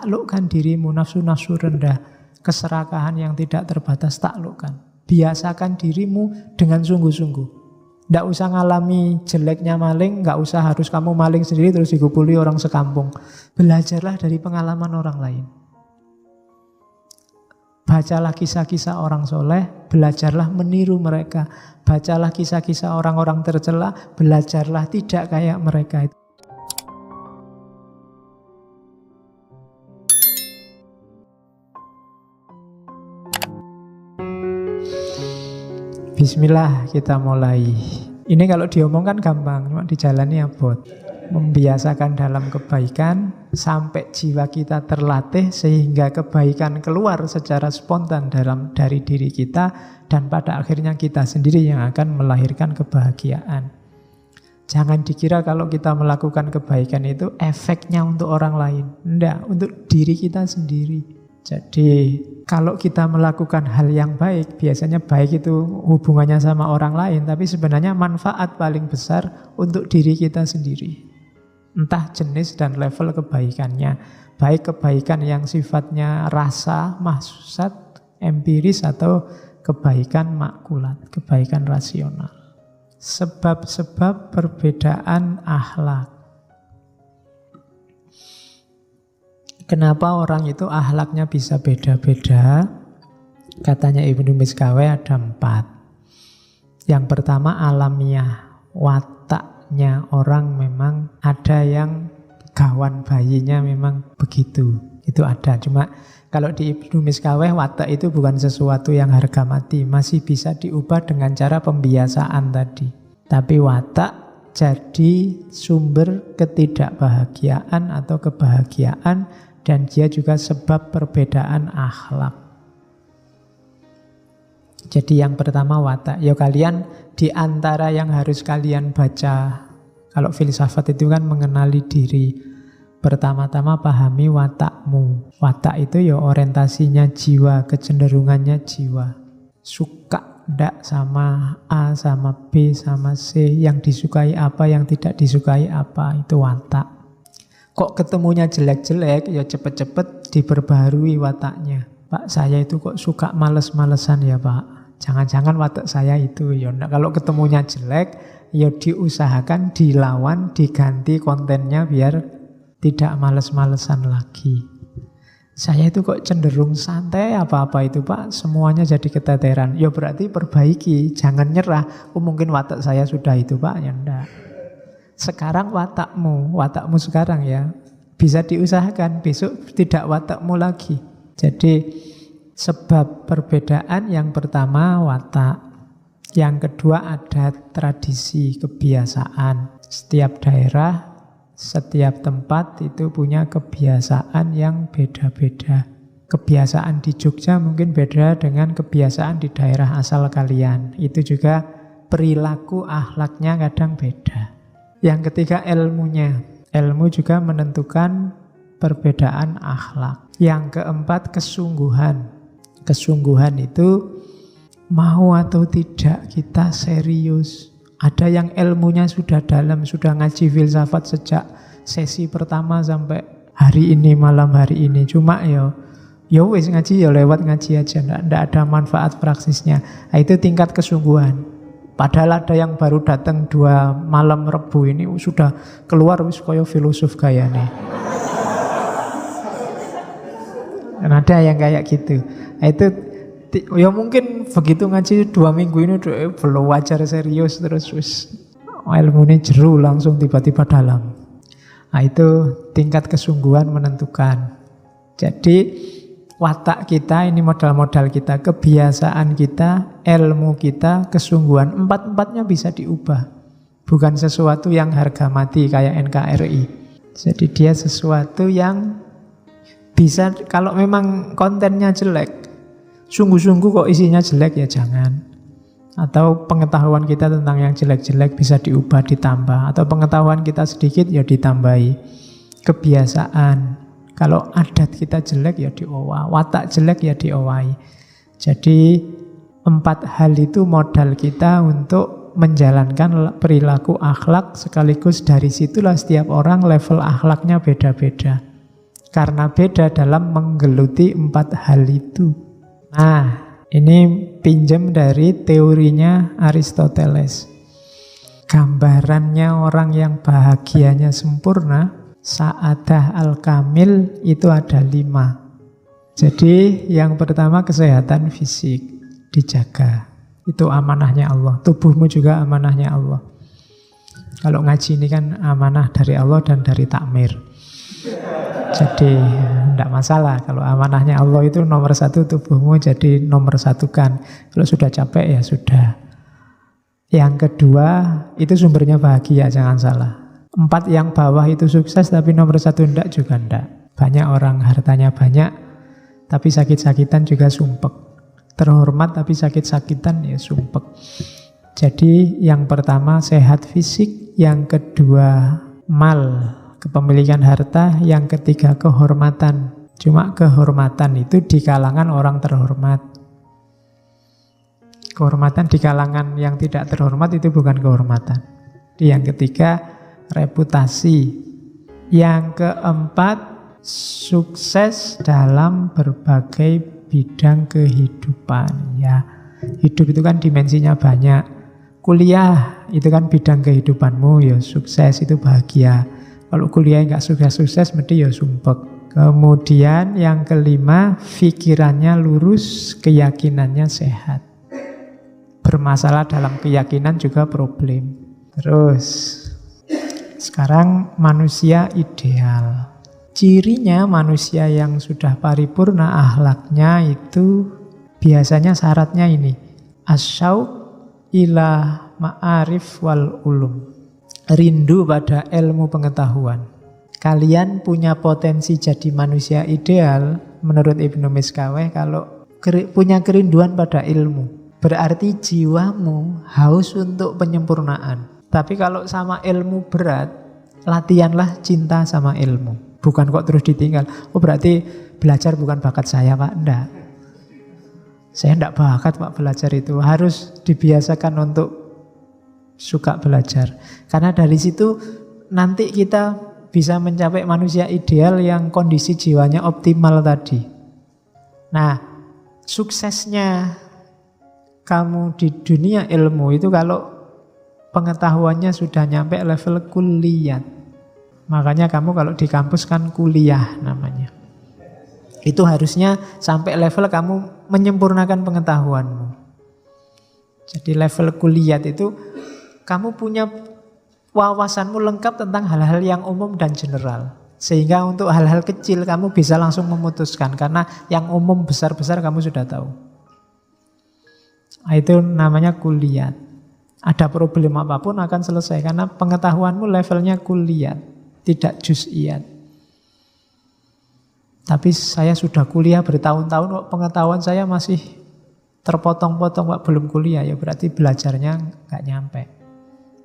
taklukkan dirimu, nafsu-nafsu rendah, keserakahan yang tidak terbatas, taklukkan. Biasakan dirimu dengan sungguh-sungguh. Tidak usah ngalami jeleknya maling, nggak usah harus kamu maling sendiri terus digupuli orang sekampung. Belajarlah dari pengalaman orang lain. Bacalah kisah-kisah orang soleh, belajarlah meniru mereka. Bacalah kisah-kisah orang-orang tercela, belajarlah tidak kayak mereka itu. Bismillah, kita mulai. Ini kalau diomongkan gampang, cuma dijalani abot. Membiasakan dalam kebaikan sampai jiwa kita terlatih sehingga kebaikan keluar secara spontan dari diri kita, dan pada akhirnya kita sendiri yang akan melahirkan kebahagiaan. Jangan dikira kalau kita melakukan kebaikan itu efeknya untuk orang lain. Tidak, untuk diri kita sendiri. Jadi kalau kita melakukan hal yang baik, biasanya baik itu hubungannya sama orang lain, tapi sebenarnya manfaat paling besar untuk diri kita sendiri. Entah jenis dan level kebaikannya. Baik kebaikan yang sifatnya rasa, mahsusat, empiris, atau kebaikan makulat, kebaikan rasional. Sebab-sebab perbedaan akhlak. Kenapa orang itu akhlaknya bisa beda-beda? Katanya Ibnu Miskaweh ada 4. Yang pertama alamiah, wataknya orang memang ada yang gawan bayinya memang begitu. Itu ada, cuma kalau di Ibnu Miskaweh watak itu bukan sesuatu yang harga mati, masih bisa diubah dengan cara pembiasaan tadi. Tapi watak jadi sumber ketidakbahagiaan atau kebahagiaan, dan dia juga sebab perbedaan akhlak. Jadi yang pertama watak. Ya kalian di antara yang harus kalian baca, kalau filsafat itu kan mengenali diri. Pertama-tama pahami watakmu. Watak itu ya orientasinya jiwa, kecenderungannya jiwa. Suka ndak sama A, sama B, sama C, yang disukai apa, yang tidak disukai apa, itu watak. Kok ketemunya jelek-jelek, ya cepet-cepet diperbaharui wataknya. Pak, saya itu kok suka males-malesan ya Pak. Jangan-jangan watak saya itu. Ya, kalau ketemunya jelek, ya diusahakan, dilawan, diganti kontennya biar tidak males-malesan lagi. Saya itu kok cenderung santai apa-apa itu Pak, semuanya jadi keteteran. Ya berarti perbaiki, jangan nyerah. Oh mungkin watak saya sudah itu Pak, ya enggak. Sekarang watakmu sekarang ya, bisa diusahakan, besok tidak watakmu lagi. Jadi sebab perbedaan yang pertama watak. Yang kedua ada tradisi, kebiasaan. Setiap daerah, setiap tempat itu punya kebiasaan yang beda-beda. Kebiasaan di Jogja mungkin beda dengan kebiasaan di daerah asal kalian. Itu juga perilaku akhlaknya kadang beda. Yang ketiga ilmunya. Ilmu juga menentukan perbedaan akhlak. Yang keempat kesungguhan. Kesungguhan itu mau atau tidak kita serius. Ada yang ilmunya sudah dalam, sudah ngaji filsafat sejak sesi pertama sampai hari ini, malam hari ini. Cuma ya wis ngaji, ya lewat ngaji aja, enggak ada manfaat praksisnya. Nah, itu tingkat kesungguhan. Padahal ada yang baru datang 2 malam Rebu ini sudah keluar wis koyo filosof gayane. Dan ada yang kayak gitu. Nah, itu ya mungkin begitu ngaji 2 minggu ini belum wajar serius terus wis ilmunya jeru langsung tiba-tiba dalam. Nah, itu tingkat kesungguhan menentukan. Jadi watak kita, ini modal-modal kita, kebiasaan kita, ilmu kita, kesungguhan, 4-4-nya bisa diubah. Bukan sesuatu yang harga mati kayak NKRI. Jadi dia sesuatu yang bisa, kalau memang kontennya jelek, sungguh-sungguh kok isinya jelek ya jangan. Atau pengetahuan kita tentang yang jelek-jelek bisa diubah, ditambah. Atau pengetahuan kita sedikit ya ditambahi. Kebiasaan. Kalau adat kita jelek ya diowah, watak jelek ya diowahi. Jadi 4 hal itu modal kita untuk menjalankan perilaku akhlak, sekaligus dari situlah setiap orang level akhlaknya beda-beda. Karena beda dalam menggeluti 4 hal itu. Nah, ini pinjam dari teorinya Aristoteles. Gambarannya orang yang bahagianya sempurna, sa'adah al-kamil, itu ada 5. Jadi yang pertama kesehatan fisik, dijaga. Itu amanahnya Allah. Tubuhmu juga amanahnya Allah. Kalau ngaji ini kan amanah dari Allah dan dari takmir. Jadi tidak masalah. Kalau amanahnya Allah itu nomor 1 tubuhmu, jadi nomor 1 kan. Kalau sudah capek ya sudah. Yang kedua itu sumbernya bahagia, jangan salah. 4 yang bawah itu sukses, tapi nomor 1 tidak juga tidak. Banyak orang hartanya banyak, tapi sakit-sakitan juga sumpek. Terhormat tapi sakit-sakitan ya sumpek. Jadi yang pertama sehat fisik, yang kedua mal, kepemilikan harta, yang ketiga kehormatan. Cuma kehormatan itu di kalangan orang terhormat. Kehormatan di kalangan yang tidak terhormat itu bukan kehormatan. Yang ketiga reputasi. Yang keempat sukses dalam berbagai bidang kehidupan. Ya, hidup itu kan dimensinya banyak. Kuliah itu kan bidang kehidupanmu, ya sukses itu bahagia. Kalau kuliah nggak sukses-sukses, mesti ya sumpek. Kemudian yang kelima, pikirannya lurus, keyakinannya sehat. Bermasalah dalam keyakinan juga problem. Terus, sekarang manusia ideal. Cirinya manusia yang sudah paripurna akhlaknya itu biasanya syaratnya ini. Asyauq ila ma'arif wal ulum. Rindu pada ilmu pengetahuan. Kalian punya potensi jadi manusia ideal menurut Ibnu Miskaweh kalau punya kerinduan pada ilmu. Berarti jiwamu haus untuk penyempurnaan. Tapi kalau sama ilmu berat, latihanlah cinta sama ilmu. Bukan kok terus ditinggal. Oh berarti belajar bukan bakat saya Pak. Enggak. Saya enggak bakat Pak belajar itu. Harus dibiasakan untuk suka belajar. Karena dari situ nanti kita bisa mencapai manusia ideal yang kondisi jiwanya optimal tadi. Nah, suksesnya kamu di dunia ilmu itu kalau pengetahuannya sudah nyampe level kuliah. Makanya kamu kalau di kampus kan kuliah namanya. Itu harusnya sampai level kamu menyempurnakan pengetahuanmu. Jadi level kuliah itu kamu punya wawasanmu lengkap tentang hal-hal yang umum dan general. Sehingga untuk hal-hal kecil kamu bisa langsung memutuskan. Karena yang umum besar-besar kamu sudah tahu. Itu namanya kuliah. Ada problem apapun akan selesai. Karena pengetahuanmu levelnya kuliah, tidak juz'iyat. Tapi saya sudah kuliah bertahun-tahun kok pengetahuan saya masih terpotong-potong Pak, belum kuliah. Ya berarti belajarnya nggak nyampe.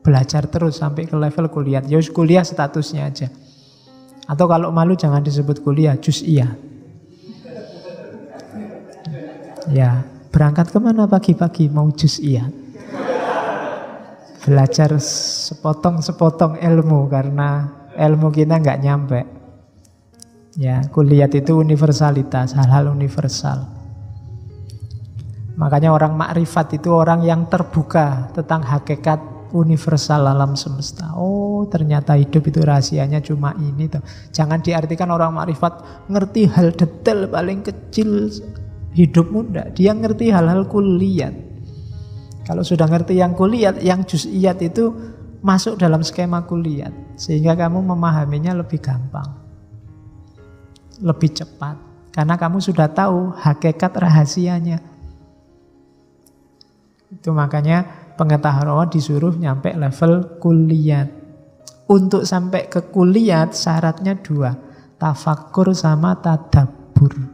Belajar terus sampai ke level kuliah. Ya kuliah statusnya aja. Atau kalau malu jangan disebut kuliah, juz'iyah. Ya, berangkat kemana pagi-pagi mau juz'iyah? Belajar sepotong-sepotong ilmu karena ilmu kita nggak nyampe. Ya, kuliah itu universalitas, hal-hal universal. Makanya orang makrifat itu orang yang terbuka tentang hakikat universal alam semesta. Oh, ternyata hidup itu rahasianya cuma ini toh. Jangan diartikan orang makrifat ngerti hal detail paling kecil hidupmu, enggak. Dia ngerti hal-hal kuliah. Kalau sudah ngerti yang kuliah, yang juz'iyat itu masuk dalam skema kuliah. Sehingga kamu memahaminya lebih gampang. Lebih cepat. Karena kamu sudah tahu hakikat rahasianya. Itu makanya pengetahuan disuruh nyampe level kuliah. Untuk sampai ke kuliah syaratnya 2. Tafakkur sama tadabbur.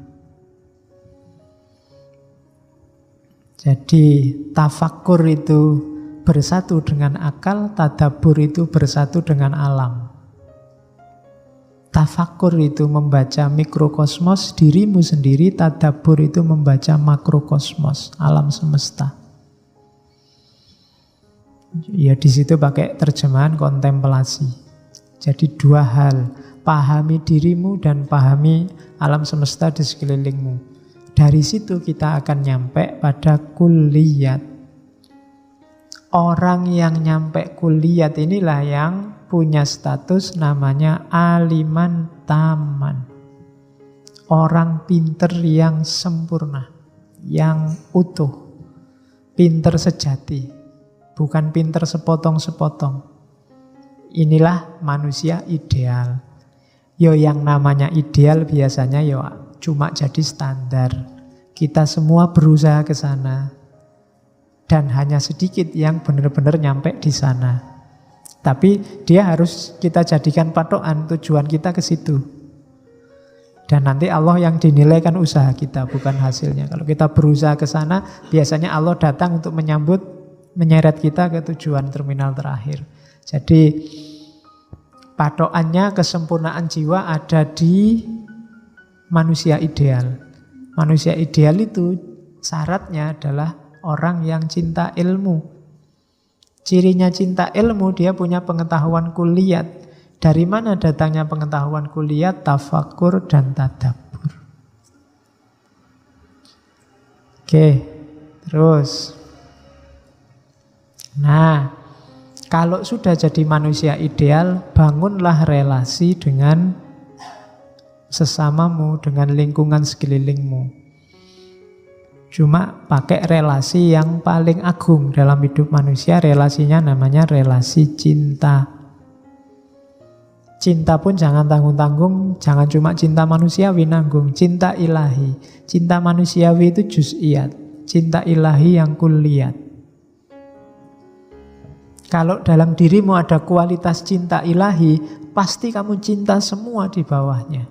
Jadi tafakkur itu bersatu dengan akal, tadabbur itu bersatu dengan alam. Tafakkur itu membaca mikrokosmos dirimu sendiri, tadabbur itu membaca makrokosmos, alam semesta. Ya di situ pakai terjemahan kontemplasi. Jadi 2 hal, Pahami dirimu dan pahami alam semesta di sekelilingmu. Dari situ kita akan nyampe pada kulliyat. Orang yang nyampe kulliyat inilah yang punya status namanya aliman taman. Orang pinter yang sempurna, yang utuh. Pinter sejati, bukan pinter sepotong-sepotong. Inilah manusia ideal. Yo yang namanya ideal biasanya yo cuma jadi standar. Kita semua berusaha ke sana. Dan hanya sedikit yang benar-benar nyampe di sana. Tapi dia harus kita jadikan patokan, tujuan kita ke situ. Dan nanti Allah yang dinilai kan usaha kita, bukan hasilnya. Kalau kita berusaha ke sana, biasanya Allah datang untuk menyeret kita ke tujuan terminal terakhir. Jadi patokannya kesempurnaan jiwa ada di manusia ideal. Manusia ideal itu syaratnya adalah orang yang cinta ilmu. Cirinya cinta ilmu, dia punya pengetahuan kulliyat. Dari mana datangnya pengetahuan kulliyat? Tafakur dan tadabbur. Oke, terus. Nah, kalau sudah jadi manusia ideal, bangunlah relasi dengan sesamamu, dengan lingkungan sekelilingmu. Cuma pakai relasi yang paling agung dalam hidup manusia, relasinya namanya relasi cinta. Cinta pun jangan tanggung-tanggung, jangan cuma cinta manusiawi nanggung, cinta ilahi. Cinta manusiawi itu juz'iyat, cinta ilahi yang kulliyat. Kalau dalam dirimu ada kualitas cinta ilahi, pasti kamu cinta semua di bawahnya.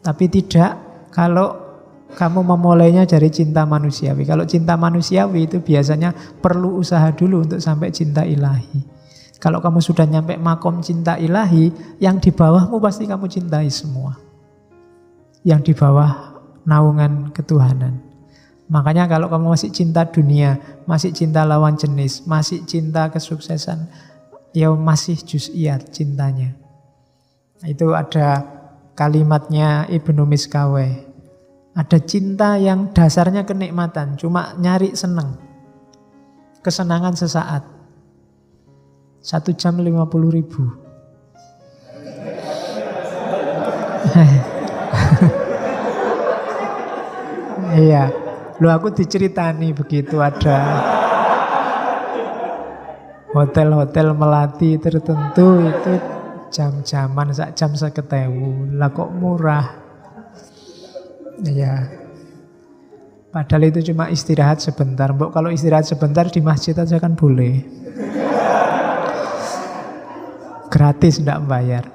Tapi tidak kalau kamu memulainya dari cinta manusiawi. Kalau cinta manusiawi itu biasanya perlu usaha dulu untuk sampai cinta ilahi. Kalau kamu sudah nyampe makom cinta ilahi, yang di bawahmu pasti kamu cintai semua. Yang di bawah naungan ketuhanan. Makanya kalau kamu masih cinta dunia, masih cinta lawan jenis, masih cinta kesuksesan, ya masih juz'iyat cintanya. Itu ada kalimatnya Ibnu Miskaweh. Ada cinta yang dasarnya kenikmatan, cuma nyari seneng. Kesenangan sesaat. 1 jam 50.000. Iya. Loh aku diceritani begitu ada hotel-hotel melati tertentu itu jam-jaman sak jam 50.000. Lah kok murah? Ya, padahal itu cuma istirahat sebentar. Mbok kalau istirahat sebentar di masjid aja kan boleh. Gratis, tidak bayar.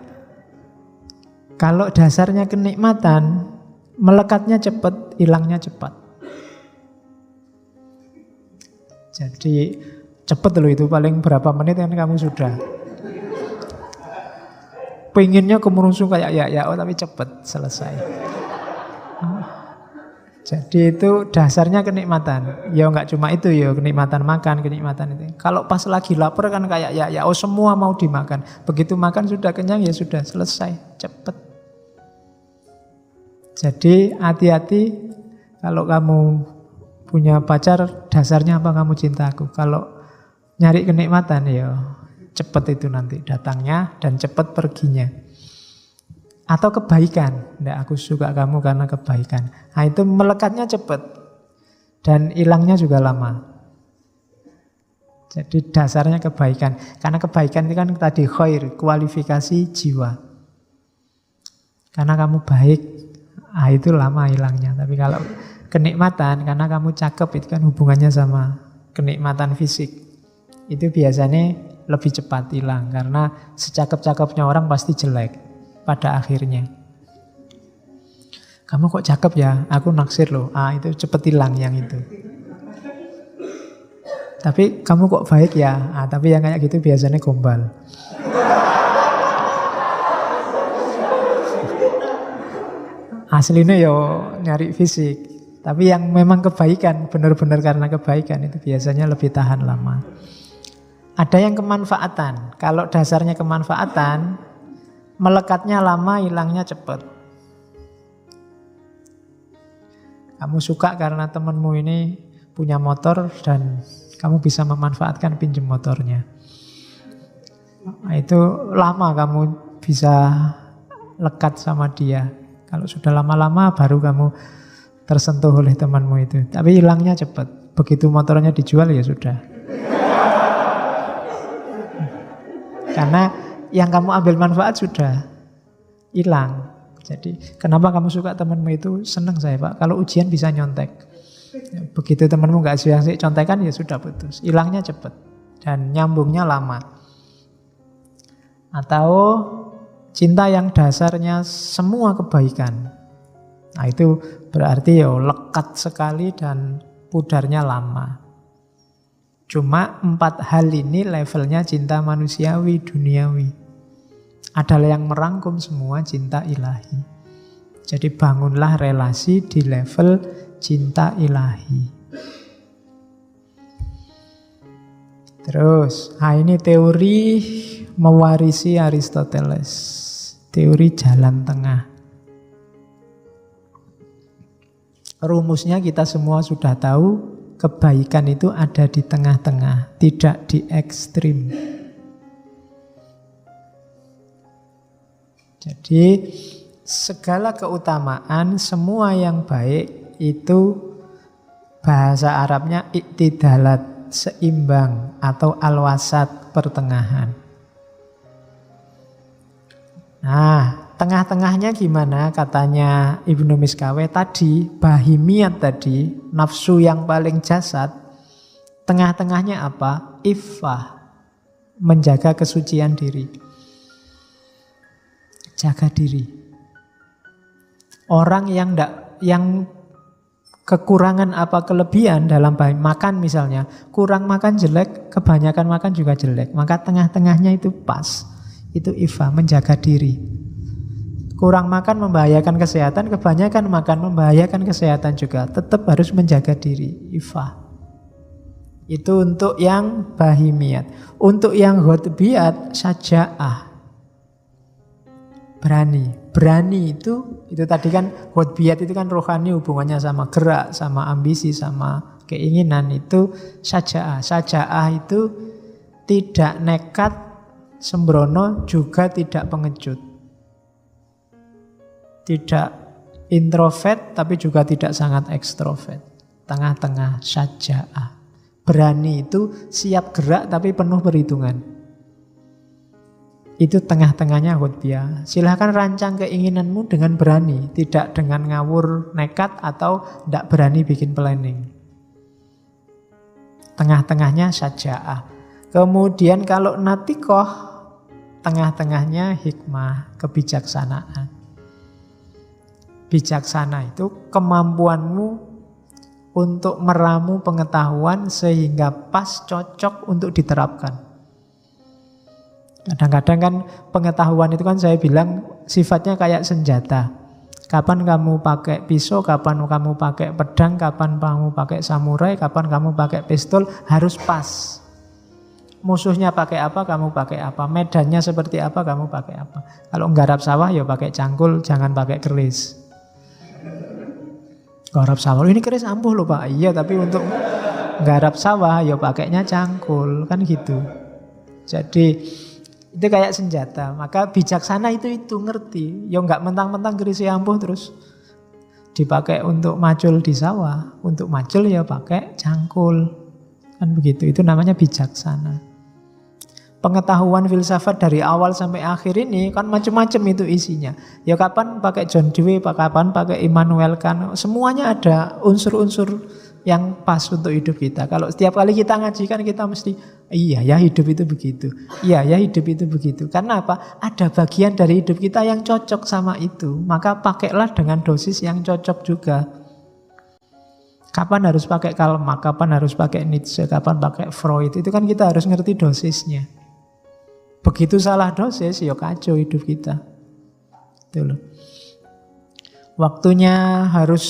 Kalau dasarnya kenikmatan, melekatnya cepat, hilangnya cepat. Jadi cepat loh itu, paling berapa menit kan kamu sudah. Pengennya kemerungsung kayak ya, tapi cepat selesai. Jadi itu dasarnya kenikmatan. Ya enggak cuma itu ya, kenikmatan makan, kenikmatan itu. Kalau pas lagi lapar kan kayak ya semua mau dimakan. Begitu makan sudah kenyang ya sudah selesai, cepet. Jadi hati-hati kalau kamu punya pacar, dasarnya apa kamu cinta aku. Kalau nyari kenikmatan ya cepet itu nanti datangnya dan cepet perginya. Atau kebaikan, nggak aku suka kamu karena kebaikan. Nah itu melekatnya cepat dan hilangnya juga lama. Jadi dasarnya kebaikan. Karena kebaikan itu kan tadi khair, kualifikasi jiwa. Karena kamu baik, itu lama hilangnya. Tapi kalau kenikmatan, karena kamu cakep, itu kan hubungannya sama kenikmatan fisik. Itu biasanya lebih cepat hilang. Karena secakep-cakepnya orang pasti jelek pada akhirnya. Kamu kok cakep ya, aku naksir loh. Itu cepet hilang yang itu. Tapi kamu kok baik ya, tapi yang kayak gitu biasanya gombal. Aslinya yo nyari fisik. Tapi yang memang kebaikan, benar-benar karena kebaikan itu biasanya lebih tahan lama. Ada yang kemanfaatan. Kalau dasarnya kemanfaatan, Melekatnya lama, hilangnya cepat. Kamu suka karena temanmu ini punya motor dan kamu bisa memanfaatkan pinjam motornya. Nah, itu lama kamu bisa lekat sama dia. Kalau sudah lama-lama baru kamu tersentuh oleh temanmu itu. Tapi hilangnya cepat. Begitu motornya dijual ya sudah. Karena yang kamu ambil manfaat sudah hilang. Jadi kenapa kamu suka temanmu itu? Senang saya Pak, kalau ujian bisa nyontek. Begitu temanmu gak asik contekan ya sudah putus. Hilangnya cepat dan nyambungnya lama. Atau cinta yang dasarnya semua kebaikan. Nah itu berarti ya lekat sekali dan pudarnya lama. Cuma 4 hal ini levelnya cinta manusiawi, duniawi. Adalah yang merangkum semua cinta ilahi. Jadi bangunlah relasi di level cinta ilahi. Terus, ini teori mewarisi Aristoteles. Teori jalan tengah. Rumusnya kita semua sudah tahu, kebaikan itu ada di tengah-tengah, tidak di ekstrim. Jadi segala keutamaan, semua yang baik itu bahasa Arabnya iktidalat, seimbang atau al-wasat, pertengahan. Nah, tengah-tengahnya gimana? Katanya Ibnu Miskaweh tadi, bahimiyat tadi, nafsu yang paling jasad, tengah-tengahnya apa? Iffah, menjaga kesucian diri. Jaga diri. Orang yang kekurangan apa kelebihan dalam makan misalnya, kurang makan jelek, kebanyakan makan juga jelek. Maka tengah-tengahnya itu pas. Itu iffah, menjaga diri. Kurang makan membahayakan kesehatan, kebanyakan makan membahayakan kesehatan juga. Tetap harus menjaga diri, iffah. Itu untuk yang bahimiyat. Untuk yang ghotbiyat, syaja'ah. Berani itu tadi kan ghotbiyat itu kan rohani, hubungannya sama gerak, sama ambisi, sama keinginan. Itu syaja'ah. Syaja'ah itu tidak nekat, sembrono, juga tidak pengecut. Tidak introvert tapi juga tidak sangat ekstrovert. Tengah-tengah, syaja'ah. Berani itu siap gerak tapi penuh perhitungan. Itu tengah-tengahnya ghotbiyah. Silahkan rancang keinginanmu dengan berani, tidak dengan ngawur nekat atau tidak berani bikin planning. Tengah-tengahnya syaja'ah. Kemudian kalau natikoh, tengah-tengahnya hikmah, kebijaksanaan. Bijaksana itu kemampuanmu untuk meramu pengetahuan sehingga pas, cocok untuk diterapkan. Kadang-kadang kan pengetahuan itu kan saya bilang sifatnya kayak senjata. Kapan kamu pakai pisau, kapan kamu pakai pedang, kapan kamu pakai samurai, kapan kamu pakai pistol, harus pas. Musuhnya pakai apa, kamu pakai apa. Medannya seperti apa, kamu pakai apa. Kalau nggarap sawah ya pakai cangkul, jangan pakai keris. Nggarap sawah, ini keris ampuh loh Pak. Iya, tapi untuk nggarap sawah ya pakainya cangkul, kan gitu. Jadi itu kayak senjata. Maka bijaksana itu ngerti. Ya enggak mentang-mentang keris ampuh terus dipakai untuk macul di sawah. Untuk macul ya pakai cangkul. Kan begitu. Itu namanya bijaksana. Pengetahuan filsafat dari awal sampai akhir ini kan macam-macam itu isinya. Ya kapan pakai John Dewey, kapan pakai Immanuel Kant. Semuanya ada unsur-unsur yang pas untuk hidup kita. Kalau setiap kali kita ngaji kan kita mesti, iya ya hidup itu begitu. Iya ya hidup itu begitu. Karena apa? Ada bagian dari hidup kita yang cocok sama itu. Maka pakailah dengan dosis yang cocok juga. Kapan harus pakai Karl Marx, kapan harus pakai Nietzsche, kapan pakai Freud. Itu kan kita harus ngerti dosisnya. Begitu salah dosis, ya kacau hidup kita. Itu loh. Waktunya harus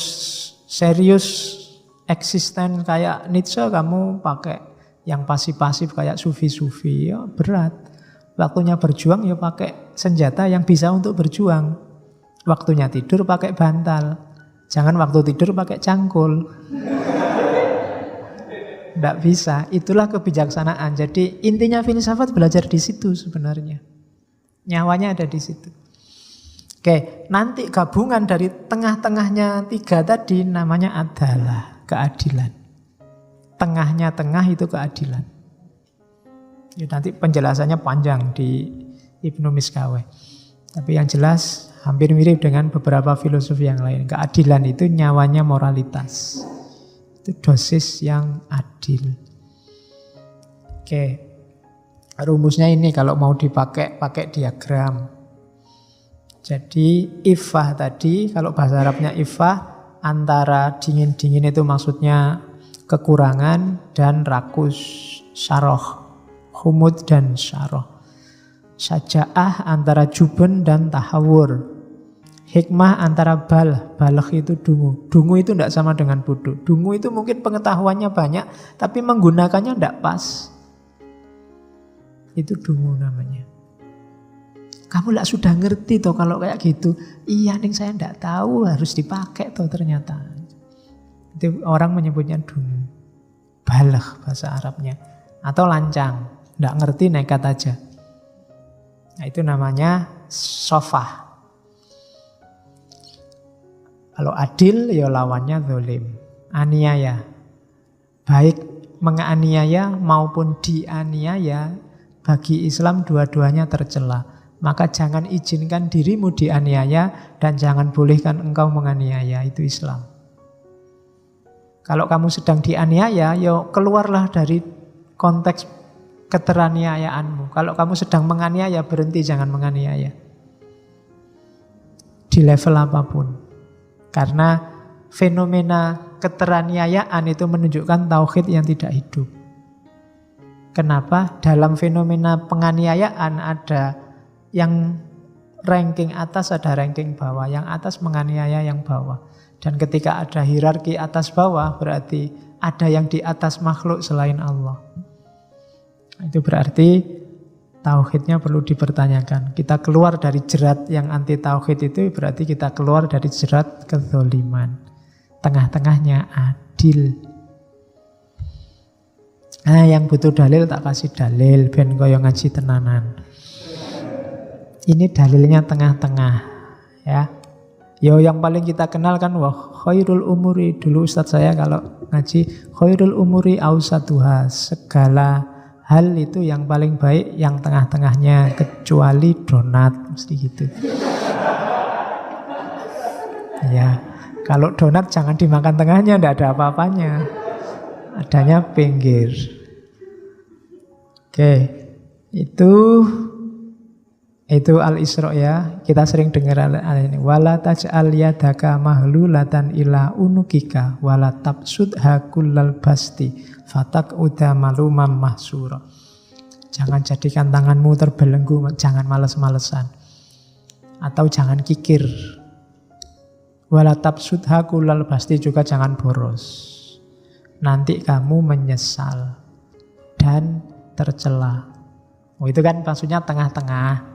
serius, eksisten kayak Nietzsche, kamu pakai yang pasif-pasif kayak sufi-sufi, ya berat. Waktunya berjuang ya pakai senjata yang bisa untuk berjuang. Waktunya tidur pakai bantal. Jangan waktu tidur pakai cangkul. Tidak bisa. Itulah kebijaksanaan. Jadi intinya filsafat belajar di situ sebenarnya. Nyawanya ada di situ. Oke, nanti gabungan dari tengah-tengahnya 3 tadi namanya adalah keadilan. Tengahnya tengah itu keadilan. Ya, nanti penjelasannya panjang di Ibnu Miskaweh. Tapi yang jelas hampir mirip dengan beberapa filosofi yang lain. Keadilan itu nyawanya moralitas. Itu dosis yang adil. Oke. Rumusnya ini kalau mau dipakai, pakai diagram. Jadi ifah tadi, kalau bahasa Arabnya ifah, antara dingin-dingin itu maksudnya kekurangan dan rakus, syarah. Humud dan syarah. Syaja'ah antara juben dan tahawur. Hikmah antara balagh itu dungu. Dungu itu tidak sama dengan bodoh. Dungu itu mungkin pengetahuannya banyak, tapi menggunakannya tidak pas. Itu dungu namanya. Kamu lah sudah ngerti toh kalau kayak gitu. Iya nih saya tidak tahu harus dipakai toh ternyata. Itu orang menyebutnya dungu. Balagh bahasa Arabnya. Atau lancang. Tidak ngerti nekat aja. Nah itu namanya sofah. Kalau adil ya lawannya zalim. Aniaya. Baik menganiaya maupun dianiaya, bagi Islam dua-duanya tercela. Maka jangan izinkan dirimu dianiaya dan jangan bolehkan engkau menganiaya. Itu Islam. Kalau kamu sedang dianiaya, ya keluarlah dari konteks keteraniayaanmu. Kalau kamu sedang menganiaya, berhenti, jangan menganiaya. Di level apapun. Karena fenomena keteraniayaan itu menunjukkan tauhid yang tidak hidup. Kenapa? Dalam fenomena penganiayaan ada yang ranking atas, ada ranking bawah. Yang atas menganiaya yang bawah. Dan ketika ada hierarki atas bawah, berarti ada yang di atas makhluk selain Allah. Itu berarti tauhidnya perlu dipertanyakan. Kita keluar dari jerat yang anti tauhid itu berarti kita keluar dari jerat kezaliman. Tengah-tengahnya adil. Nah, yang butuh dalil tak kasih dalil ben koyo ngaji tenanan. Ini dalilnya tengah-tengah, ya. Yo yang paling kita kenal kan wah khairul umuri. Dulu ustadz saya kalau ngaji khairul umuri ausatuha, segala hal itu yang paling baik yang tengah-tengahnya kecuali donat, mesti gitu. Ya, kalau donat jangan dimakan tengahnya, tidak ada apa-apanya. Adanya pinggir. Oke, itu Al-Isra ya. Kita sering dengar ini. Wala taj'al yadaka mahlulatan ila unukika wala tabsudha kullal basti fatak uda malumam mahsura. Jangan jadikan tanganmu terbelenggu, jangan males-malesan. Atau jangan kikir. Wala tabsudha kullal basti, juga jangan boros. Nanti kamu menyesal dan tercela. Oh, itu kan maksudnya tengah-tengah.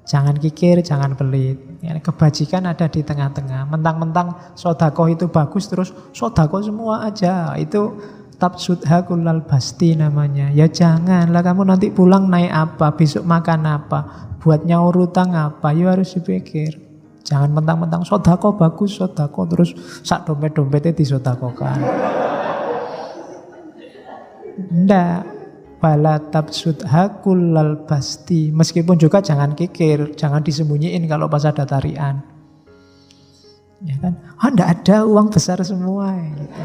Jangan kikir, jangan pelit. Ya, kebajikan ada di tengah-tengah. Mentang-mentang sodakoh itu bagus, terus sodakoh semua aja. Itu tabsudha kullal basti namanya. Ya janganlah, kamu nanti pulang naik apa, besok makan apa, buat nyaur utang apa, ya harus dipikir. Jangan mentang-mentang sodakoh bagus, sodakoh terus sak dompet-dompetnya disodakohkan. Ndak. Bala tabsudha kullal basti. Meskipun juga jangan kikir, jangan disembunyiin kalau pas ada tarian. Ya kan? Oh, enggak ada uang besar semua gitu.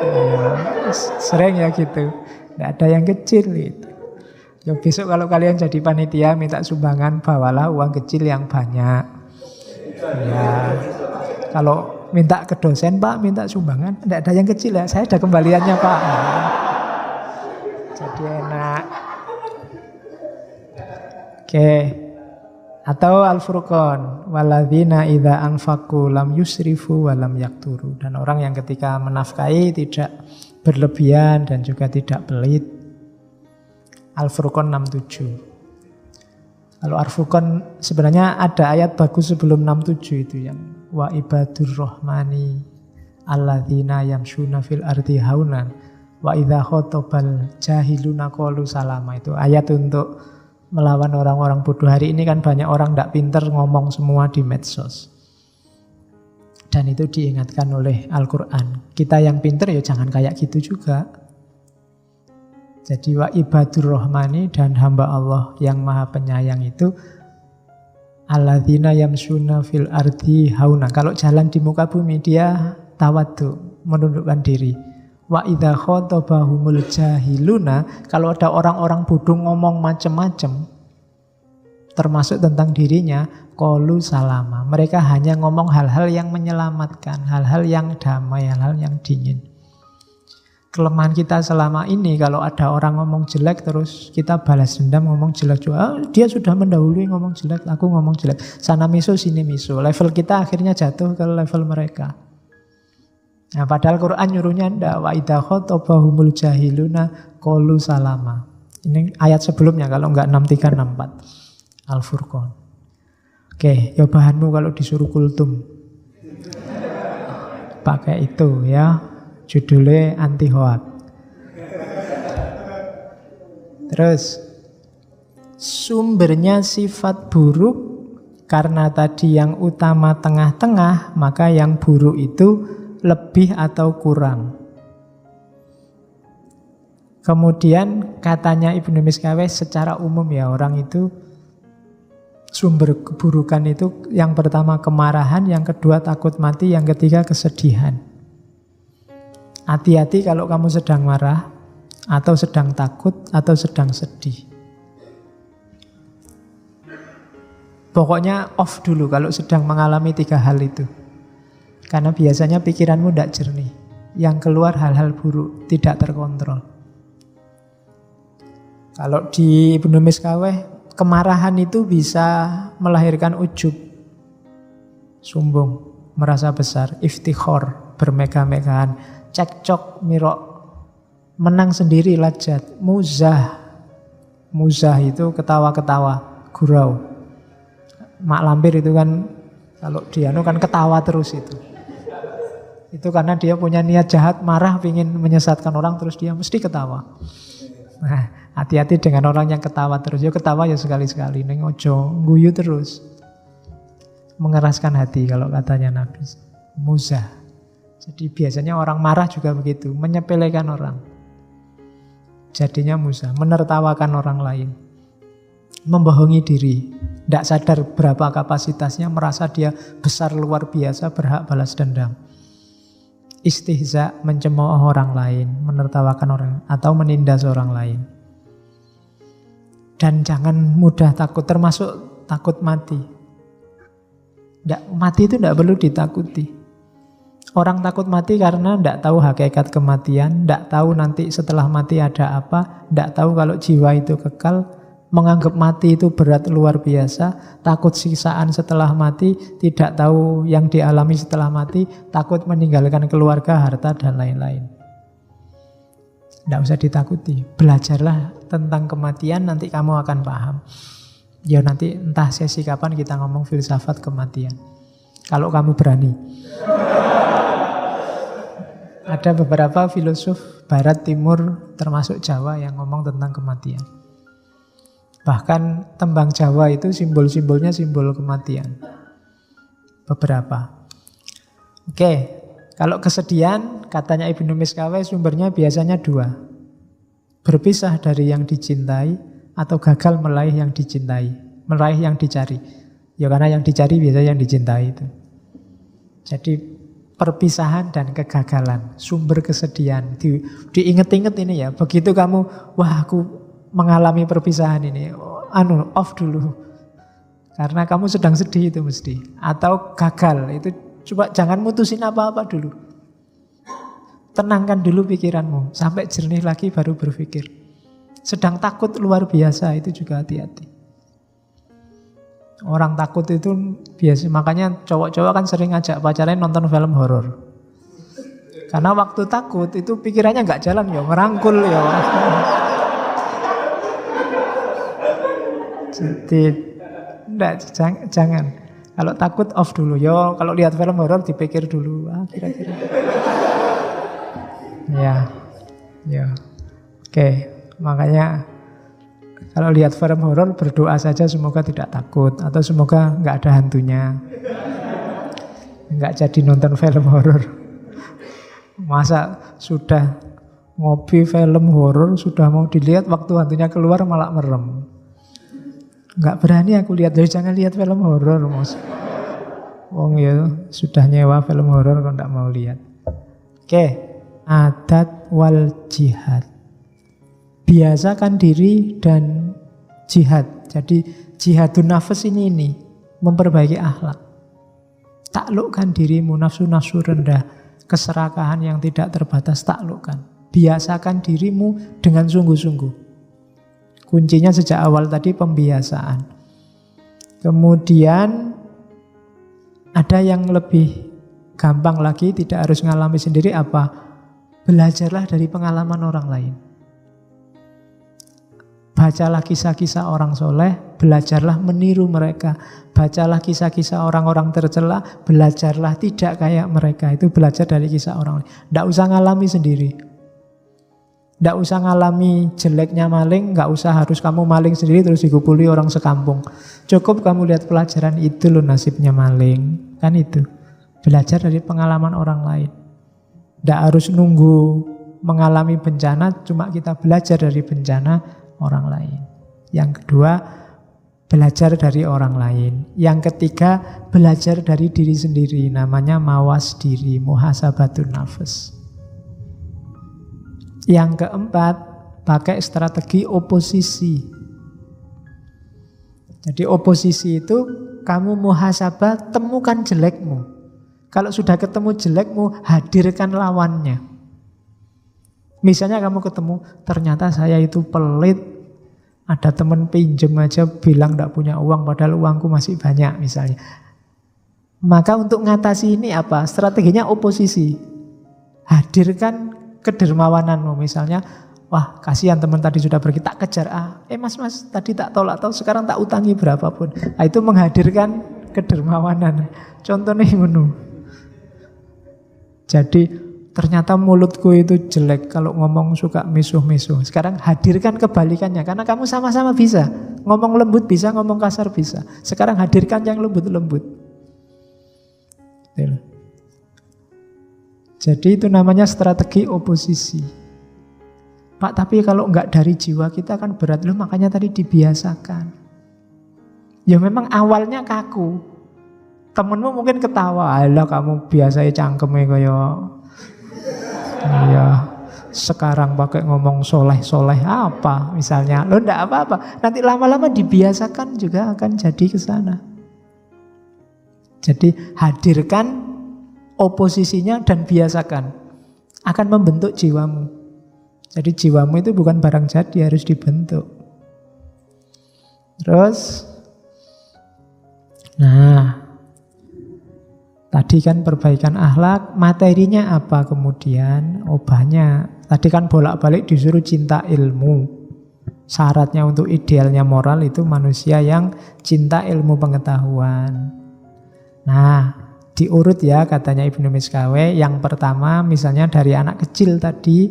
Ya, sering ya gitu. Enggak ada yang kecil gitu. Ya besok kalau kalian jadi panitia minta sumbangan, bawalah uang kecil yang banyak. Ya. Kalau minta ke dosen, Pak, minta sumbangan, tidak ada yang kecil ya, saya ada kembaliannya, Pak. Jadi enak. Oke. Atau Al-Furqan, waladzina idza anfaqu lam yusrifu wa lam yakturu. Dan orang yang ketika menafkahi tidak berlebihan dan juga tidak pelit. Al-Furqan 67. Kalau Al-Furqan sebenarnya ada ayat bagus sebelum 67 itu yang wa ibadur rahmani alladzina yamshuna fil ardi haunan wa idza khatabal jahiluna qalu salama. Itu ayat untuk melawan orang-orang bodoh. Hari ini kan banyak orang tidak pinter ngomong semua di medsos. Dan itu diingatkan oleh Al-Quran. Kita yang pinter ya jangan kayak gitu juga. Jadi wa ibadur rahmani dan hamba Allah yang maha penyayang itu alladzina yamshuna fil ardi hauna. Kalau jalan di muka bumi dia tawadhu, menundukkan diri. Wa idza khatabahumul jahiluna, kalau ada orang-orang bodoh ngomong macam-macam termasuk tentang dirinya, qalu salama. Mereka hanya ngomong hal-hal yang menyelamatkan, hal-hal yang damai, hal-hal yang dingin. Kelemahan kita selama ini kalau ada orang ngomong jelek terus kita balas dendam ngomong jelek juga. Dia sudah mendahului ngomong jelek, aku ngomong jelek. Sana miso sini miso. Level kita akhirnya jatuh ke level mereka. Nah, padahal Quran nyuruhnya ndak wa idza khatabahumul jahiluna qalu salama. Ini ayat sebelumnya kalau enggak 63 64 Al-Furqan. Oke, ya bahanmu kalau disuruh kultum. Pakai itu ya. Judulnya anti hoak. Terus sumbernya sifat buruk karena tadi yang utama tengah-tengah, maka yang buruk itu lebih atau kurang. Kemudian katanya Ibnu Miskaweh secara umum ya orang itu sumber keburukan itu yang pertama kemarahan, yang kedua takut mati, yang ketiga kesedihan. Hati-hati kalau kamu sedang marah, atau sedang takut, atau sedang sedih. Pokoknya off dulu kalau sedang mengalami 3 hal itu. Karena biasanya pikiranmu tidak jernih. Yang keluar hal-hal buruk, tidak terkontrol. Kalau di Ibnu Miskaweh, kemarahan itu bisa melahirkan ujub, sombong, merasa besar, iftikhor, bermegah-megahan, cekcok, mirok, menang sendiri, lajat, muzah. Muzah itu ketawa-ketawa, gurau. Mak lampir itu kan, kalau dia kan ketawa terus itu. Itu karena dia punya niat jahat, marah, ingin menyesatkan orang, terus dia mesti ketawa. Nah, hati-hati dengan orang yang ketawa terus. Ya ketawa ya sekali-sekali, neng ojo, guyu terus. Mengeraskan hati kalau katanya Nabi. Muzah. Jadi biasanya orang marah juga begitu, menyepelekan orang. Jadinya muzah, menertawakan orang lain. Membohongi diri, tidak sadar berapa kapasitasnya, merasa dia besar luar biasa, berhak balas dendam. Istihza, mencemooh orang lain, menertawakan orang atau menindas orang lain. Dan jangan mudah takut, termasuk takut mati. Mati itu tidak perlu ditakuti. Orang takut mati karena tidak tahu hakikat kematian, tidak tahu nanti setelah mati ada apa, tidak tahu kalau jiwa itu kekal, menganggap mati itu berat luar biasa, takut siksaan setelah mati, tidak tahu yang dialami setelah mati, takut meninggalkan keluarga, harta, dan lain-lain. Tidak usah ditakuti, belajarlah tentang kematian, nanti kamu akan paham. Ya nanti entah sesi kapan kita ngomong filsafat kematian. Kalau kamu berani. Ada beberapa filosof barat timur termasuk Jawa yang ngomong tentang kematian. Bahkan tembang Jawa itu simbol-simbolnya simbol kematian. Beberapa. Oke, kalau kesedihan katanya Ibnu Miskaweh sumbernya biasanya 2. Berpisah dari yang dicintai atau gagal meraih yang dicintai, meraih yang dicari. Ya karena yang dicari biasanya yang dicintai itu. Jadi perpisahan dan kegagalan, sumber kesedihan. Diinget-inget ini ya, begitu kamu, wah aku mengalami perpisahan ini, off dulu. Karena kamu sedang sedih itu mesti. Atau gagal, itu coba jangan mutusin apa-apa dulu. Tenangkan dulu pikiranmu, sampai jernih lagi baru berpikir. Sedang takut luar biasa, itu juga hati-hati. Orang takut itu biasa, makanya cowok-cowok kan sering ngajak pacarnya nonton film horor. Karena waktu takut itu pikirannya nggak jalan ya, ngerangkul ya. Jadi enggak, jangan. Kalau takut off dulu. Yo, kalau lihat film horor dipikir dulu. Kira-kira. Ya. Oke, makanya kalau lihat film horor berdoa saja semoga tidak takut atau semoga nggak ada hantunya. Nggak jadi nonton film horor. Masa sudah ngopi film horor sudah mau dilihat waktu hantunya keluar malah merem. Nggak berani aku lihat, jadi jangan lihat film horor, Mas. Wong ya sudah nyewa film horor kok nggak mau lihat. Oke. Adat wal jihad. Biasakan diri dan jihad. Jadi jihadun nafas ini memperbaiki akhlak. Taklukkan dirimu, nafsu-nafsu rendah, keserakahan yang tidak terbatas, taklukkan. Biasakan dirimu dengan sungguh-sungguh. Kuncinya sejak awal tadi pembiasaan. Kemudian ada yang lebih gampang lagi, tidak harus ngalami sendiri apa? Belajarlah dari pengalaman orang lain. Bacalah kisah-kisah orang soleh, belajarlah meniru mereka. Bacalah kisah-kisah orang-orang tercela, belajarlah tidak kayak mereka. Itu belajar dari kisah orang lain. Tidak usah ngalami sendiri. Tidak usah ngalami jeleknya maling, nggak usah harus kamu maling sendiri terus dikupuli orang sekampung. Cukup kamu lihat pelajaran, itu loh nasibnya maling. Kan itu. Belajar dari pengalaman orang lain. Tidak harus nunggu mengalami bencana, cuma kita belajar dari bencana orang lain. Yang kedua, belajar dari orang lain. Yang ketiga, belajar dari diri sendiri. Namanya mawas diri, muhasabatun nafas. Yang keempat, pakai strategi oposisi. Jadi oposisi itu kamu muhasabah, temukan jelekmu. Kalau sudah ketemu jelekmu, hadirkan lawannya. Misalnya kamu ketemu, ternyata saya itu pelit. Ada teman pinjem aja bilang tidak punya uang, padahal uangku masih banyak misalnya. Maka untuk ngatasi ini apa? Strateginya oposisi. Hadirkan kedermawananmu. Misalnya, wah kasihan teman tadi sudah pergi, tak kejar. Mas tadi tak tolak, tahu sekarang tak utangi berapapun. Itu menghadirkan kedermawanan. Contohnya menu. Jadi ternyata mulutku itu jelek, kalau ngomong suka misuh-misuh. Sekarang hadirkan kebalikannya, karena kamu sama-sama bisa. Ngomong lembut bisa, ngomong kasar bisa. Sekarang hadirkan yang lembut-lembut. Jadi itu namanya strategi oposisi. Pak, tapi kalau enggak dari jiwa kita kan berat. Loh, makanya tadi dibiasakan. Ya memang awalnya kaku. Temenmu mungkin ketawa, alah kamu biasanya cangkeme kaya iya, sekarang pakai ngomong soleh-soleh apa misalnya. Lo ndak apa-apa, nanti lama-lama dibiasakan juga akan jadi ke sana. Jadi hadirkan oposisinya dan biasakan, akan membentuk jiwamu. Jadi jiwamu itu bukan barang jadi, harus dibentuk. Terus tadi kan perbaikan akhlak, materinya apa kemudian? Obahnya, tadi kan bolak-balik disuruh cinta ilmu. Syaratnya untuk idealnya moral itu manusia yang cinta ilmu pengetahuan. Nah, diurut ya katanya Ibnu Miskawe. Yang pertama misalnya dari anak kecil tadi,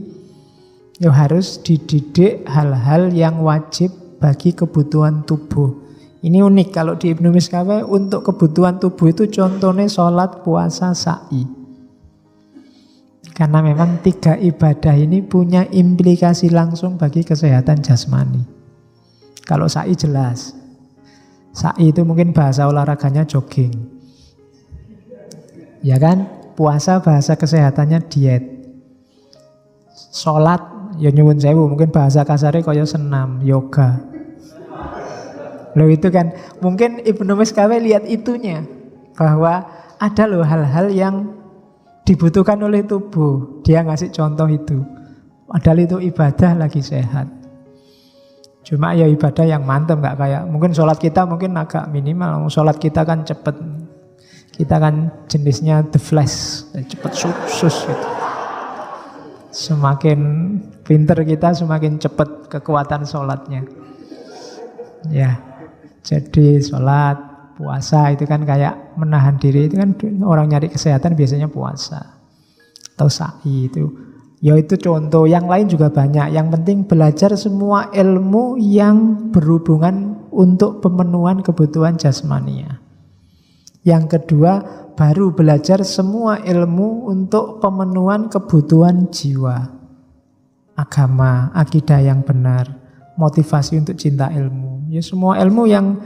ya harus dididik hal-hal yang wajib bagi kebutuhan tubuh. Ini unik kalau di Ibnu Miskawe, untuk kebutuhan tubuh itu contohnya sholat, puasa, sa'i. Karena memang 3 ibadah ini punya implikasi langsung bagi kesehatan jasmani. Kalau sa'i jelas. Sa'i itu mungkin bahasa olahraganya jogging. Ya kan? Puasa bahasa kesehatannya diet. Sholat, ya nyuwun sewu, mungkin bahasa kasarnya kaya senam, yoga. Loh itu kan, mungkin Ibnu Miskawe lihat itunya, bahwa ada loh hal-hal yang dibutuhkan oleh tubuh. Dia ngasih contoh itu. Padahal itu ibadah lagi sehat. Cuma ya ibadah yang mantap, gak kayak, mungkin sholat kita mungkin agak minimal. Sholat kita kan cepet. Kita kan jenisnya the flash, cepet sus gitu. Semakin pinter kita, semakin cepet kekuatan sholatnya. Ya. Jadi sholat, puasa itu kan kayak menahan diri. Itu kan orang nyari kesehatan biasanya puasa. Atau sa'i itu. Ya itu contoh, yang lain juga banyak. Yang penting belajar semua ilmu yang berhubungan untuk pemenuhan kebutuhan jasmania. Yang kedua, baru belajar semua ilmu untuk pemenuhan kebutuhan jiwa. Agama, akidah yang benar, motivasi untuk cinta ilmu. Ya semua ilmu yang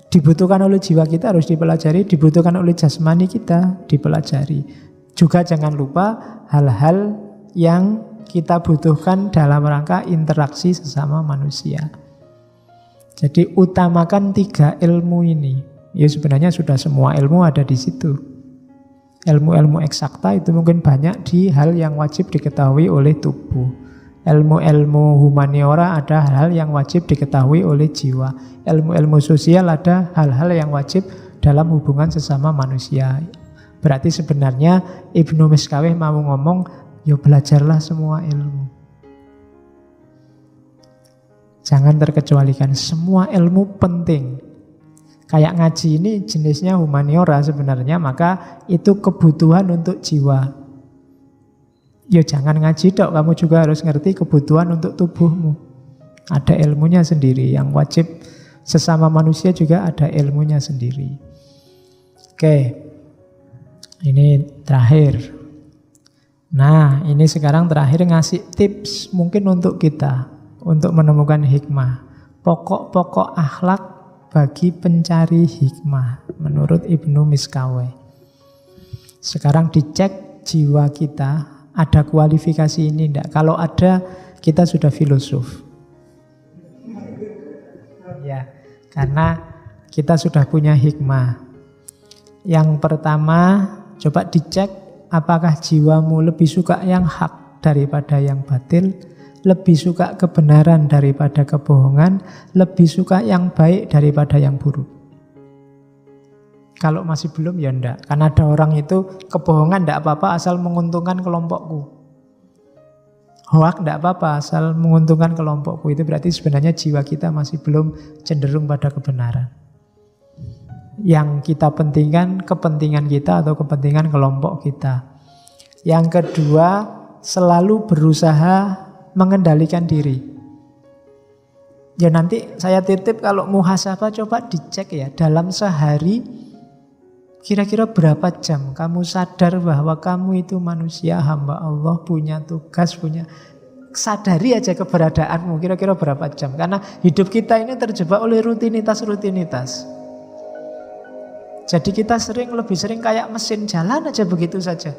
dibutuhkan oleh jiwa kita harus dipelajari, dibutuhkan oleh jasmani kita dipelajari. Juga jangan lupa hal-hal yang kita butuhkan dalam rangka interaksi sesama manusia. Jadi utamakan 3 ilmu ini. Ya sebenarnya sudah semua ilmu ada di situ. Ilmu-ilmu eksakta itu mungkin banyak di hal yang wajib diketahui oleh tubuh. Ilmu-ilmu humaniora ada hal yang wajib diketahui oleh jiwa. Ilmu-ilmu sosial ada hal-hal yang wajib dalam hubungan sesama manusia. Berarti sebenarnya Ibnu Miskawih mau ngomong, ya belajarlah semua ilmu. Jangan terkecualikan, semua ilmu penting. Kayak ngaji ini jenisnya humaniora sebenarnya, maka itu kebutuhan untuk jiwa. Ya jangan ngaji dok, kamu juga harus ngerti kebutuhan untuk tubuhmu. Ada ilmunya sendiri, yang wajib sesama manusia juga ada ilmunya sendiri. Oke, ini terakhir. Nah, ini sekarang terakhir ngasih tips mungkin untuk kita, untuk menemukan hikmah. Pokok-pokok akhlak bagi pencari hikmah menurut Ibnu Miskawih. Sekarang dicek jiwa kita, ada kualifikasi ini enggak? Kalau ada, kita sudah filosof. Ya, karena kita sudah punya hikmah. Yang pertama, coba dicek apakah jiwamu lebih suka yang hak daripada yang batil, lebih suka kebenaran daripada kebohongan, lebih suka yang baik daripada yang buruk. Kalau masih belum ya enggak. Karena ada orang itu kebohongan enggak apa-apa asal menguntungkan kelompokku. Hoak enggak apa-apa asal menguntungkan kelompokku. Itu berarti sebenarnya jiwa kita masih belum cenderung pada kebenaran. Yang kita pentingkan kepentingan kita atau kepentingan kelompok kita. Yang kedua, selalu berusaha mengendalikan diri. Ya nanti saya titip kalau muhasabah coba dicek ya, dalam sehari kira-kira berapa jam kamu sadar bahwa kamu itu manusia, hamba Allah, punya tugas, sadari aja keberadaanmu, kira-kira berapa jam. Karena hidup kita ini terjebak oleh rutinitas-rutinitas. Jadi kita lebih sering kayak mesin jalan aja begitu saja.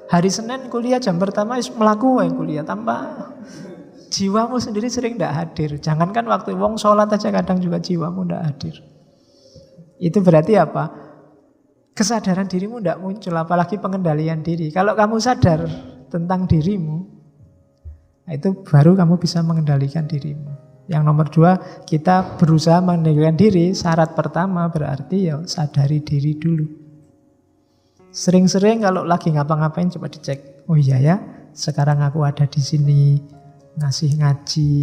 Hari Senin kuliah jam pertama melaku kuliah tanpa jiwamu sendiri sering tidak hadir. Jangankan waktu wong sholat aja kadang juga jiwamu tidak hadir. Itu berarti apa? Kesadaran dirimu tidak muncul, apalagi pengendalian diri. Kalau kamu sadar tentang dirimu, itu baru kamu bisa mengendalikan dirimu. Yang nomor 2, kita berusaha mengendalikan diri. Syarat pertama berarti ya sadari diri dulu. Sering-sering kalau lagi ngapa-ngapain coba dicek. Oh iya ya, sekarang aku ada di sini ngasih ngaji,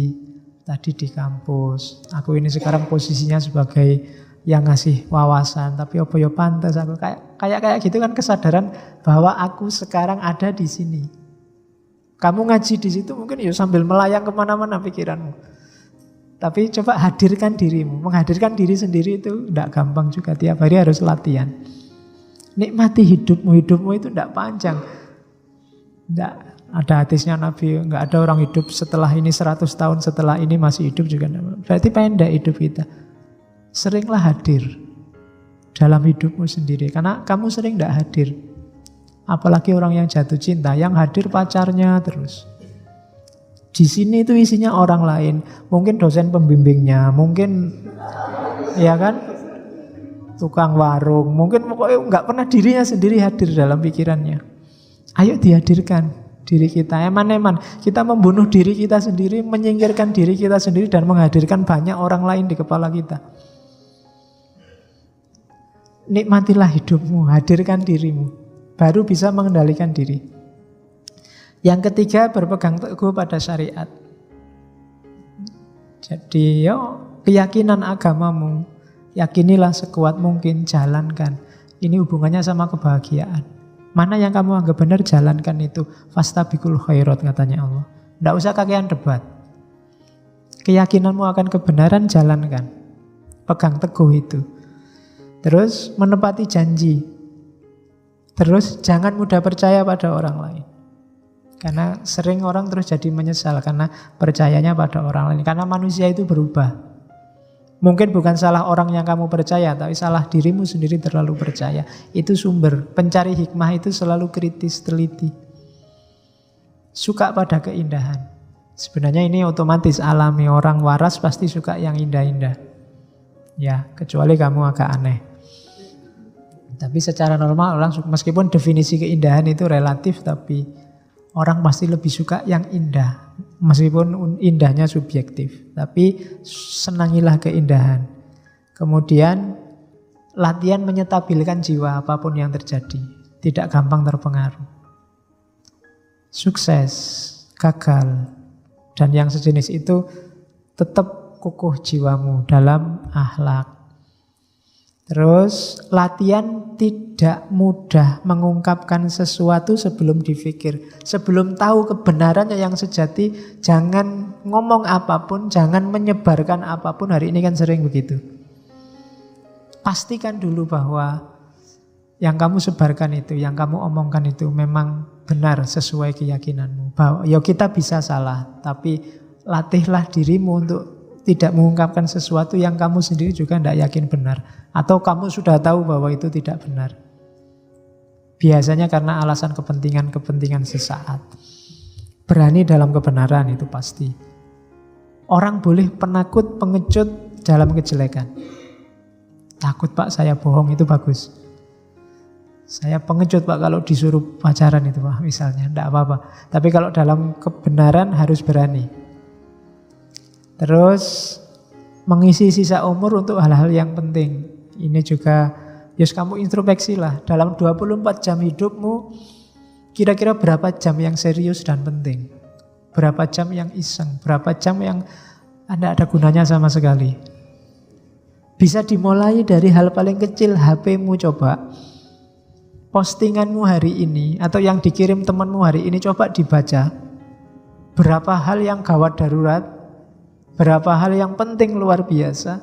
tadi di kampus. Aku ini sekarang posisinya sebagai yang ngasih wawasan, tapi apa ya pantas aku kayak gitu kan, kesadaran bahwa aku sekarang ada di sini. Kamu ngaji di situ mungkin ya sambil melayang kemana-mana pikiranmu. Tapi coba hadirkan dirimu. Menghadirkan diri sendiri itu tidak gampang juga. Tiap hari harus latihan. Nikmati hidupmu. Hidupmu itu tidak panjang. Tidak ada hadisnya Nabi. Tidak ada orang hidup setelah ini 100 tahun. Setelah ini masih hidup juga. Berarti pendek hidup kita. Seringlah hadir dalam hidupmu sendiri. Karena kamu sering tidak hadir. Apalagi orang yang jatuh cinta. Yang hadir pacarnya terus. Di sini itu isinya orang lain, mungkin dosen pembimbingnya, mungkin ya kan, tukang warung, mungkin pokoknya nggak pernah dirinya sendiri hadir dalam pikirannya. Ayo dihadirkan diri kita, eman-eman kita membunuh diri kita sendiri, menyingkirkan diri kita sendiri dan menghadirkan banyak orang lain di kepala kita. Nikmatilah hidupmu, hadirkan dirimu, baru bisa mengendalikan diri. Yang ketiga, berpegang teguh pada syariat. Jadi keyakinan agamamu yakinilah sekuat mungkin, jalankan. Ini hubungannya sama kebahagiaan. Mana yang kamu anggap benar, jalankan itu. Fastabiqul khairat katanya Allah. Tidak usah kakean debat. Keyakinanmu akan kebenaran, jalankan. Pegang teguh itu. Terus menepati janji. Terus jangan mudah percaya pada orang lain. Karena sering orang terus jadi menyesal karena percayanya pada orang lain. Karena manusia itu berubah. Mungkin bukan salah orang yang kamu percaya, tapi salah dirimu sendiri terlalu percaya. Itu sumber. Pencari hikmah itu selalu kritis, teliti. Suka pada keindahan. Sebenarnya ini otomatis alami. Orang waras pasti suka yang indah-indah. Ya, kecuali kamu agak aneh. Tapi secara normal orang meskipun definisi keindahan itu relatif, tapi orang pasti lebih suka yang indah. Meskipun indahnya subjektif, tapi senangilah keindahan. Kemudian latihan menyetabilkan jiwa apapun yang terjadi, tidak gampang terpengaruh. Sukses, gagal, dan yang sejenis itu tetap kukuh jiwamu dalam akhlak. Terus latihan tidak mudah mengungkapkan sesuatu sebelum dipikir. Sebelum tahu kebenarannya yang sejati, jangan ngomong apapun, jangan menyebarkan apapun. Hari ini kan sering begitu. Pastikan dulu bahwa yang kamu sebarkan itu, yang kamu omongkan itu memang benar sesuai keyakinanmu. Bahwa ya kita bisa salah, tapi latihlah dirimu untuk tidak mengungkapkan sesuatu yang kamu sendiri juga tidak yakin benar. Atau kamu sudah tahu bahwa itu tidak benar. Biasanya karena alasan kepentingan-kepentingan sesaat. Berani dalam kebenaran itu pasti. Orang boleh penakut, pengecut dalam kejelekan. Takut Pak saya bohong itu bagus. Saya pengecut Pak kalau disuruh pacaran itu Pak misalnya. Tidak apa-apa. Tapi kalau dalam kebenaran harus berani. Terus mengisi sisa umur untuk hal-hal yang penting. Ini juga, kamu introspeksi lah. Dalam 24 jam hidupmu, kira-kira berapa jam yang serius dan penting? Berapa jam yang iseng? Berapa jam yang tidak ada gunanya sama sekali? Bisa dimulai dari hal paling kecil, HP-mu coba. Postinganmu hari ini, atau yang dikirim temanmu hari ini, coba dibaca. Berapa hal yang gawat darurat? Berapa hal yang penting luar biasa,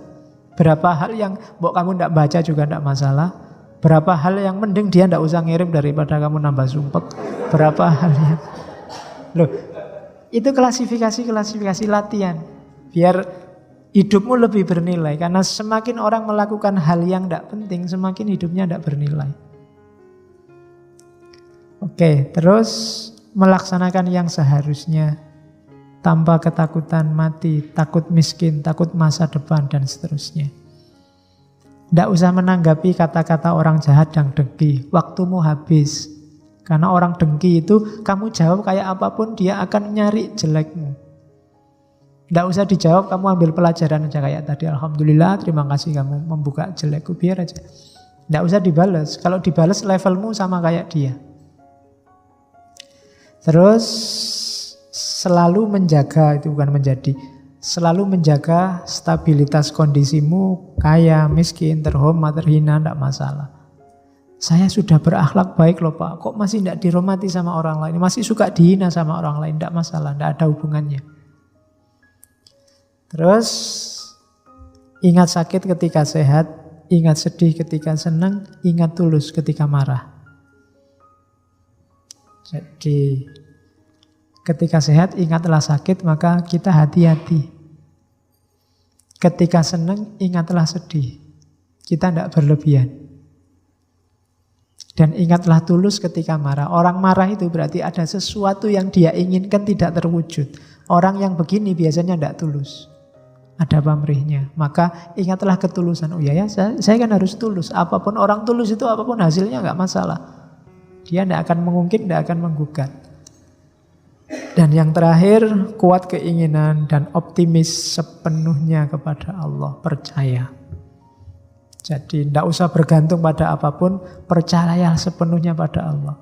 berapa hal yang kamu tidak baca juga tidak masalah, berapa hal yang mending dia tidak usah ngirim daripada kamu nambah sumpek, berapa hal yang itu klasifikasi latihan biar hidupmu lebih bernilai. Karena semakin orang melakukan hal yang tidak penting, semakin hidupnya tidak bernilai. Oke, terus melaksanakan yang seharusnya. Tanpa ketakutan mati, takut miskin, takut masa depan, dan seterusnya. Tidak usah menanggapi kata-kata orang jahat yang dengki. Waktumu habis. Karena orang dengki itu, kamu jawab kayak apapun, dia akan nyari jelekmu. Tidak usah dijawab, kamu ambil pelajaran aja kayak tadi. Alhamdulillah, terima kasih kamu membuka jelekku, biar aja. Tidak usah dibalas. Kalau dibalas levelmu sama kayak dia. Terus selalu menjaga, itu bukan menjadi, selalu menjaga stabilitas kondisimu, kaya, miskin, terhormat, terhina, tidak masalah. Saya sudah berakhlak baik loh Pak, kok masih tidak dihormati sama orang lain, masih suka dihina sama orang lain, tidak masalah, tidak ada hubungannya. Terus ingat sakit ketika sehat, ingat sedih ketika senang, ingat tulus ketika marah. Jadi ketika sehat, ingatlah sakit, maka kita hati-hati. Ketika senang, ingatlah sedih. Kita tidak berlebihan. Dan ingatlah tulus ketika marah. Orang marah itu berarti ada sesuatu yang dia inginkan tidak terwujud. Orang yang begini biasanya tidak tulus. Ada pamrihnya. Maka ingatlah ketulusan. Oh ya, saya kan harus tulus. Apapun orang tulus itu, apapun hasilnya nggak masalah. Dia tidak akan mengungkit, tidak akan menggugat. Dan yang terakhir, kuat keinginan dan optimis sepenuhnya kepada Allah, percaya. Jadi tidak usah bergantung pada apapun, percayalah sepenuhnya pada Allah.